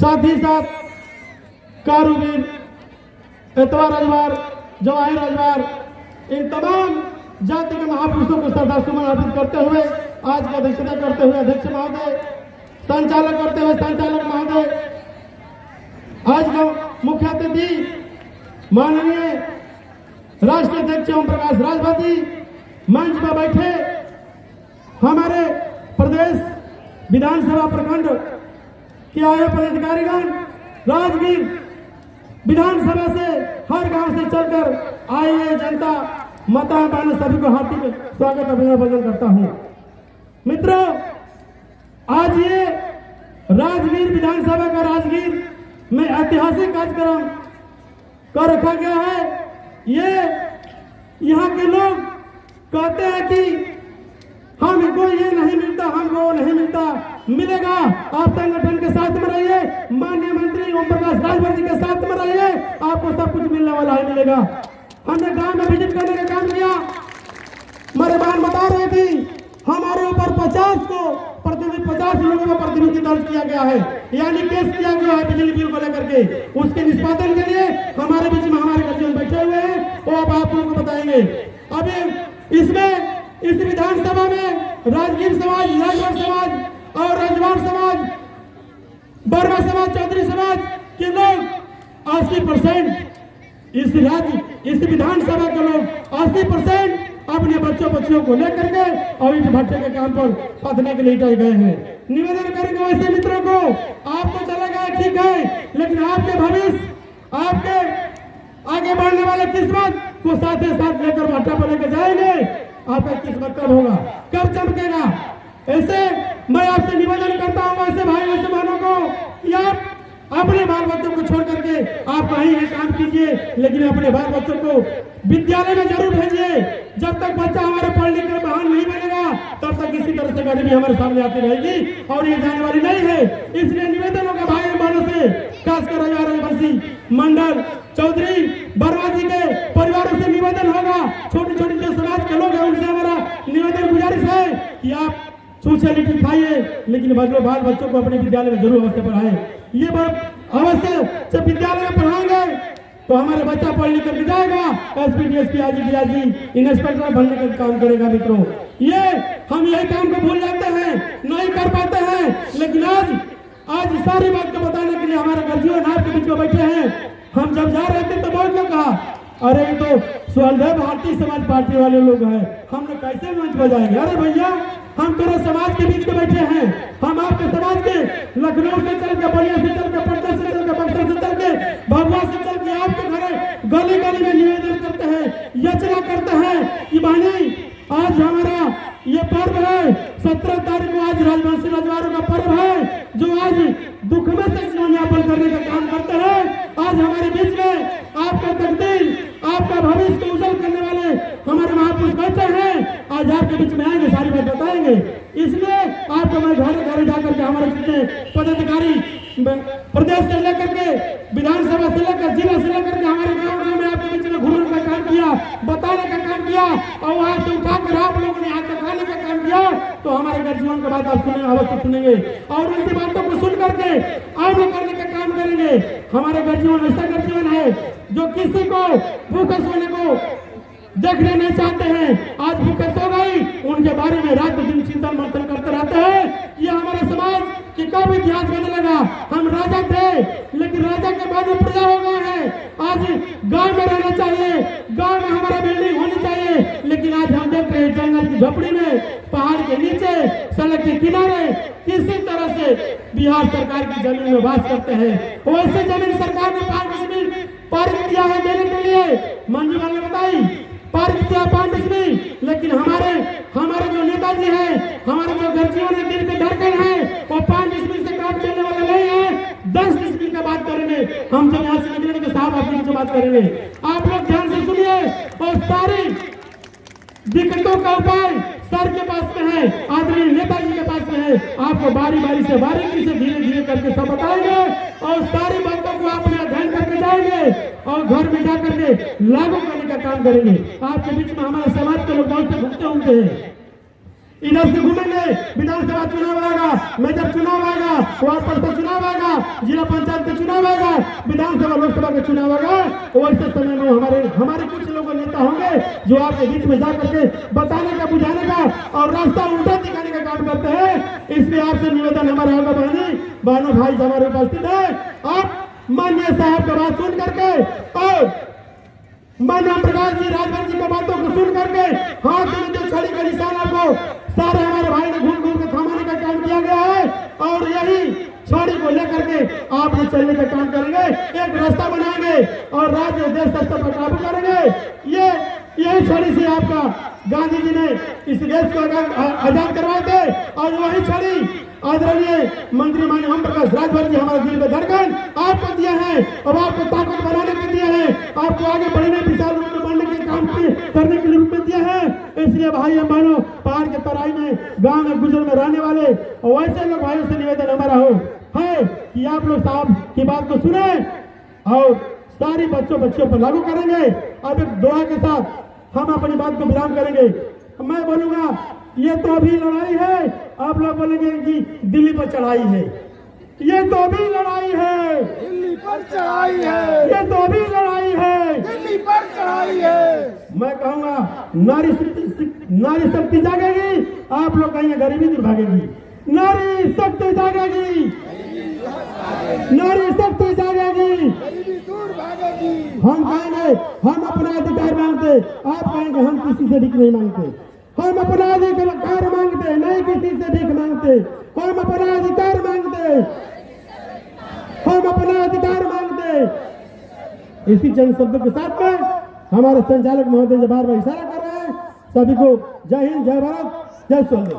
साथ ही साथ कारूवीर, एतवार रजवार, जवाहिर रजवार, इन तमाम जाति के महापुरुषों को श्रद्धासुमन अर्पित करते हुए आज की अध्यक्षता करते हुए अध्यक्ष महोदय, संचालक करते हुए संचालक महोदय, आज का मुख्य अतिथि माननीय राष्ट्रीय अध्यक्ष ओम प्रकाश राजभर मंच पर बैठे हमारे प्रदेश विधानसभा प्रखंड के आए पदाधिकारीगण, राजगीर विधानसभा से हर गांव से चलकर आई है जनता, माता बहनों सभी को हार्दिक स्वागत अभिनंदन करता हूं। मित्रों, आज ये राजगीर विधानसभा का राजगीर में ऐतिहासिक कार्यक्रम कर रखा गया है। ये यहाँ के लोग कहते हैं कि हमको ये नहीं मिलता, हमको वो नहीं मिलता, मिलेगा। आप संगठन के साथ में रहिए, माननीय मंत्री ओम प्रकाश राजभर जी के साथ में रहिए, आपको सब कुछ मिलने वाला है, मिलेगा। हमने गांव में विजिट करने का काम किया, हमारे बहन बता रहे थी हमारे ऊपर 50 लोगों का प्रतिनिधि दर्ज किया गया है, यानी केस किया गया है बिजली बिल को लेकर के। उसके निष्पादन के लिए हमारे बीच में हमारे कर्मचारी बैठे हुए हैं, वो अब आप लोगों को बताएंगे। अभी इसमें इस विधानसभा में राजगीर समाज, राजभर समाज और रजवार समाज, बर्मा समाज, चौधरी समाज के लोग 80% इस विधानसभा के लोग 80% अपने बच्चों को लेकर के और ईंट भट्टे के काम पर पथने के लिए इटाई गए हैं। निवेदन करेंगे वैसे मित्रों को, आप तो चले गए ठीक है, लेकिन आपके भविष्य, आपके आगे बढ़ने वाले किस्मत को साथ ही साथ लेकर भट्टा पर लेकर जाएंगे। आपका किस्मत कब होगा, कब चमकेगा? ऐसे मैं आपसे निवेदन करता हूँ ऐसे भाई ऐसे बहनों को कि आप अपने बाल बच्चों को छोड़ करके आप कहीं ये काम कीजिए, लेकिन अपने बाल बच्चों को विद्यालय में जरूर भेजिए। जब तक बच्चा हमारे पढ़ लिख कर महान नहीं बनेगा तब तक इसी तरह से गरीबी हमारे सामने आती रहेगी और ये जाने वाली नहीं है। इसलिए निवेदन होगा भाई बहनों से, खासकर राजवंशी मंडल, चौधरी, बर्मा जी के परिवारों से निवेदन होगा, छोटी छोटी जो समाज के लोग हैं उनसे हमारा निवेदन गुजारिश है कि आप छूछे लिट्टी खाइए, लेकिन बाल बच्चों को अपने विद्यालय में जरूर अवश्य पढ़ाएं। ये बात अवश्य जब विद्यालय में पढ़ाएंगे तो हमारे बच्चा पढ़ लिख करके जाएगा, SP, DSP, IG, DIG, inspector बनने का काम करेगा। मित्रों, ये हम यही काम को भूल जाते हैं, नहीं कर पाते हैं, लेकिन आज सारी बात को बताने के लिए हमारे गर्जियों आपके बीच में बैठे हैं। हम जब जा रहे थे तो बहुत लोग कहा, अरे तो स्वदेव भारतीय समाज पार्टी वाले लोग हैं, हमने कैसे मंच बजाएंगे? अरे भैया, हम पूरे समाज के बीच में बैठे हैं। हम आपके समाज के लखनऊ से चल के, बलिया से चल के, पटना से चल के, बक्सर से चल के, भभुआ से चल के आपके घर गली गली में निवेदन करते हैं, याचना करते हैं कि बहनी आज हमारा ये पर्व है, 17 तारीख को आज राजवंशी रजवारों का पर्व है, जो आज दुख में से जीवन यापन करने का काम करते हैं। आज हमारे बीच में आपका तकदीर, आपका भविष्य को उज्जवल करने वाले हमारे महापुरुष बैठे हैं, आज आपके बीच में आएंगे, सारी बात बताएंगे। इसलिए आपको मैं घर घर जाकर के हमारे जितने पदाधिकारी प्रदेश से लेकर के, विधानसभा से लेकर, जिला से लेकर के हमारे गाँव में आपके बीच में घूमने का काम किया, बताने का काम किया और वहां से उठाकर आप लोगों ने यहाँ तक आने का काम किया, तो हमारे घर जीवन के बाद आप अवश्य सुनेंगे और उनकी बातों को सुन करके आगे करने का काम करेंगे। हमारे घर जीवन ऐसा घर जीवन है जो किसी को भूखे सोने को देखने नहीं चाहते हैं। आज भूखे सो गई, उनके बारे में रात दिन चिंतन मंथन करते रहते हैं। ये हमारे समाज की कब इतिहास बदलेगा? हम राजा थे, लेकिन राजा के बाद प्रजा हो गए हैं। आज गांव में रहना चाहिए, गांव में हमारा बिल्डिंग होनी चाहिए, लेकिन आज हम देख रहे हैं जंगल की झोपड़ी में, पहाड़ के नीचे, सड़क के किनारे किसी तरह से बिहार सरकार की जमीन में वास करते हैं। वैसे जमीन सरकार ने 5 डिसमिल पारित किया है देने के लिए, मंजू ने बताई पारित किया 5 डिसमिल, लेकिन हमारे जो नेताजी हैं, हमारे जो गर्जियों ने दिल के धड़कन है, वो 5 डिसमिल से काम चलने वाले नहीं है। 10 डिसमिल का बात करेंगे हम, जब यहाँ से निकलेंगे तो साहब आपके बीच बात करेंगे। आप लोग ध्यान से सुनिए और सारी दिक्कतों का उपाय सर के पास में है, आदरणीय नेताजी के पास में है। आपको बारी बारी से, बारीकी से, धीरे धीरे करके सब बताएंगे और सारी बातों को आपने अध्ययन करके जाएंगे और घर में जाकर के लागू करने का काम करेंगे। आपके बीच में हमारे समाज के लोग बहुत से भूखते होंगे हैं, इधर से घूमेंगे, विधानसभा चुनाव आएगा, मेजर चुनाव आएगा, वार्ड परिषद चुनाव आएगा, जिला पंचायत का चुनाव आएगा, विधानसभा लोकसभा का चुनाव आएगा। वैसे समय में हमारे कुछ लोग नेता होंगे जो आपके बीच में जा करके बताने का, बुझाने का और रास्ता उल्टा दिखाने का काम करते हैं। इसलिए आपसे निवेदन हमारा होगा, बहनों भाई हमारे उपस्थित है, आप माननीय साहब का बात सुन करके और माननीय प्रकाश जी राजभर जी की बातों को सुन करके हाथ में जो छड़ी का निशान आपको सारे हमारे भाई ने घूम घूम के थमाने का काम किया गया है और यही छड़ी को लेकर के आपने चलने का काम करेंगे, एक रास्ता बनाएंगे और राज्य देश स्तर पर काबू करेंगे। यही छड़ी से आपका गांधी जी ने इस देश को आजाद करवाए थे और वही छड़ी आदरणीय मंत्री माननीय ओम प्रकाश राजभर जी हमारे दिल में धड़कन आपको दिया है और आपको ताकत बनाने के दिया है, आपको आगे बढ़ने विशाल रूप में बढ़ने के काम करने के रूप में दिया है। इसलिए भाई बहनों, पहाड़ के तराई में, गांव में, गुजर में रहने वाले और वैसे लोग भाइयों से निवेदन हमारा है कि आप लोग साहब की बात को सुने और सारी बच्चों पर लागू करेंगे। अब एक दुआ के साथ हम अपनी बात को विराम करेंगे। मैं बोलूंगा ये तो अभी लड़ाई है, आप लोग बोलेंगे कि दिल्ली पर चढ़ाई है, ये तो अभी लड़ाई है, दिल्ली पर चढ़ाई है, ये तो अभी लड़ाई है, दिल्ली पर चढ़ाई है। मैं कहूंगा नारी शक्ति जागेगी, आप लोग कहेंगे गरीबी दूर भागेगी। नारी शक्ति जागेगी, नारी शक्ति जागेगी, गरीबी दूर भागेगी। हम कहेंगे हम अपना अधिकार मांगते, आप कहेंगे हम किसी से भीख नहीं मांगते। हम अपना अधिकार मांगते, नहीं किसी से भीख मांगते। हम अपना अधिकार मांगते, हम अपना अधिकार मांगते। इसी चंद शब्दों के साथ में हमारे संचालक महोदय बार बार इशारा कर रहे हैं। सभी को जय हिंद, जय भारत, जय स्वामी।